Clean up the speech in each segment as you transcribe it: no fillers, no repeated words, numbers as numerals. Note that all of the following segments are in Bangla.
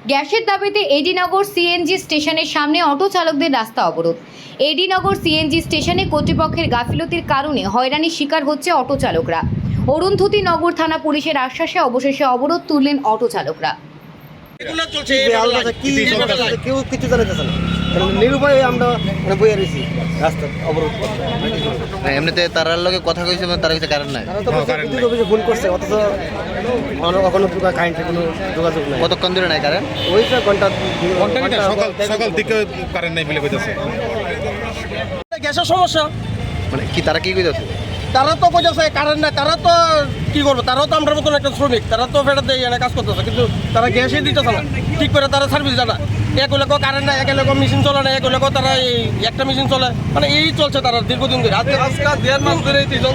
গ্যাসের দাবিতে এডিনগর সিএনজি স্টেশনের সামনে অটো চালকদের রাস্তা অবরোধ। এডিনগর সিএনজি স্টেশনে কর্তৃপক্ষের গাফিলতির কারণে হয়রানির শিকার হচ্ছে অটো চালকরা। অরুন্ধতী নগর থানা পুলিশের আশ্বাসে অবশেষে অবরোধ তুললেন অটো চালকরা। কেউ কিছু জানাইতেছে না, নিরুপায় আমরা বইয়ে রয়েছি রাস্তা অবরোধ। এমনিতে তারার লগে কথা কইছে, তার কাছে কারণ নাই। তারা তো বিদ্যুৎ অফিসে ফোন করছে, অথচ এখনো কারেন্টের কোনো যোগাযোগ নাই। কতক্ষণ ধরে নাই কারেন্ট? ওই তো ঘন্টা সকাল থেকে কারেন্ট নাই বলে কইতাছে। গ্যাসের সমস্যা, মানে কি তারা কি কইতাছে? তারা তো কইতাছে কারেন্ট নাই। তারা তো কি করবো, তারাও তো আমরা মতন একটা শ্রমিক, তারা তো ফেরত দিয়ে এনে কাজ করতেছে, কিন্তু তারা গ্যাসই দিতেছে না ঠিক করে। তারা সার্ভিস জানা, এক লোক কারেন্ট নাই, এক লোক মেশিন চলে না, এক লোক তারা এই একটা মেশিন চলে, মানে এই চলছে তারা দীর্ঘদিন ধরে। আজকে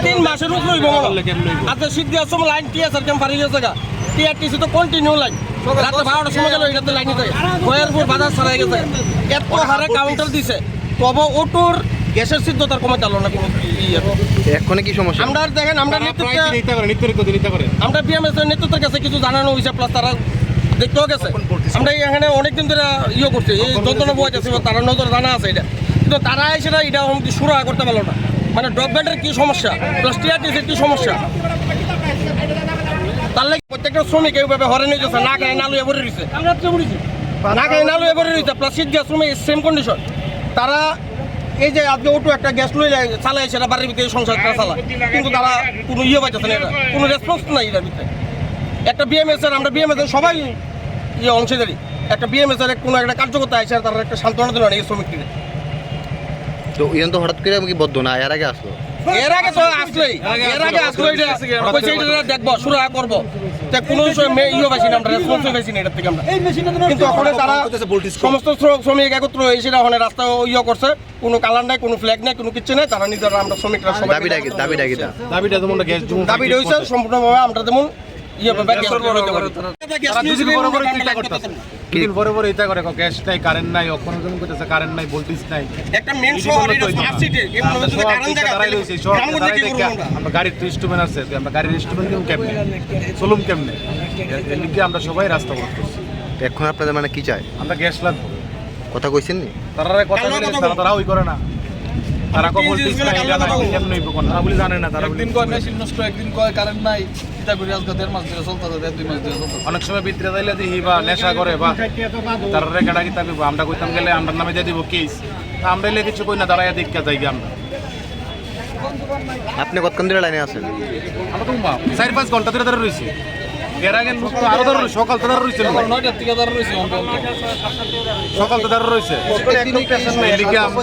3 মাসের উপর লইব আজকে শীত দেওয়ার সময় লাইন টিএসআর ক্যাম্প হারিয়ে গেছে গা। টিআরটিসি তো কন্টিনিউ লাইন, রাতে 12টার সময় গেল এটাতে লাইন যায়, বয়ারপুর বাজার ছাড়াই গেছে, এত হারে কাউন্টার দিছে, তবে ওটোর গ্যাসের সিদ্ধতার কমে চালো না কোনো। এক্ষণে কি সমস্যা? আমরা দেখেন, আমরা আমরা বিএমএস নেতৃত্বের কাছে কিছু জানানো হয়েছে, প্লাস তারা দেখতেও গেছে। আমরা এখানে অনেকদিন ধরে করছি, এই যন্ত্রণা বয়ে গেছে, তারা নজর জানা আছে এটা, কিন্তু তারা সেটা এটা সুরা করতে পারলো না। মানে ড্রপব্যান্ডের কী সমস্যা, প্লাস টিআরটিসির কী সমস্যা, তার লাগে প্রত্যেকটা শ্রমিক এইভাবে হরে নিয়ে যাচ্ছে, না খায় না লুয়ে ভরে রয়েছে, না খায় না লুয়ে ভরে রয়েছে, প্লাস শীত গ্যাস শ্রমিক সেম কন্ডিশন। তারা এই যে আজকে অটো একটা গ্যাস লইলে চালায়, সেটা বাড়ির ভিতরে সংসারটা চালায়, কিন্তু তারা কোনো পাইতেছে না, এটা কোনো রেসপন্স নাই এটার ভিতরে। একটা বিএমএস এর, আমরা বিএমএস এর সবাই অংশীদারি, একটা বিএমএস এর কোনো একটা কার্যকর্তা আছে, তারা একটা সান্ত্বনা দিল না এই শ্রমিকদের। তো ইয়ন তো হঠাৎ করে কি বদ্ধ না, এর আগে আসলো? এর আগে তো আসলোই, এটা দেখবো, শুরু করবো, কোনো পাইছি না আমরা, রেসপন্স পাইছি না এটার থেকে আমরা। কিন্তু ওখানে তারা সমস্ত শ্রমিক একত্র হয়ে সেটা ওখানে রাস্তা করছে, কোনো কালার নাই, কোনো ফ্ল্যাগ নাই, কোনো কিছু নাই, তারা নিজেরা আমরা শ্রমিকরা সবাই দাবিটা যেমন গ্যাস দাবি রয়েছে সম্পূর্ণভাবে আমরা যেমন গ্যাস নাই, কারেন্ট নাই, কারেন্ট নাই, ভোল্টেজ নাই। আমরা গাড়ির তো ইনস্ট্রুমেন্ট আছে, আমরা গাড়ির ইনস্ট্রুমেন্ট কেমনে চলুম, কেমনে এর লিগে আমরা সবাই রাস্তা অবরোধ করছি। এখন আপনাদের মানে কি চাই? আমরা গ্যাস লাগবো। কথা কইছেন নি? তারা কথা বলে, তারা ওই করে না, তারা ভোল্টেজ নাই, কেমন হইব কোন না বলে জানে না। তারা একদিন কয় মেশিন নষ্ট, একদিন কয় কারেন্ট নাই, এটা করে আজকে 1.5 মাস ধরে চলতেছে, 2 মাস ধরে চলতেছে। অনেক সময় বিদ্রে যাইলে দেখি বা নেশা করে বা তারা রেখাটা কি থাকবে, আমরা কইতাম গেলে আমরা নামে দিয়ে দিব কেস, তা আমরা এলে কিছু কই না, দাঁড়াইয়া দেখা যাই আমরা। আপনি কতক্ষণ ধরে লাইনে আছেন? আমরা তো 4-5 ঘন্টা ধরে রয়েছি। এর আগে লোক তো আরো ধরে সকাল তো ধরে রয়েছে, 9টার থেকে ধরে রয়েছে, সকাল তো ধরে রয়েছে। আমরা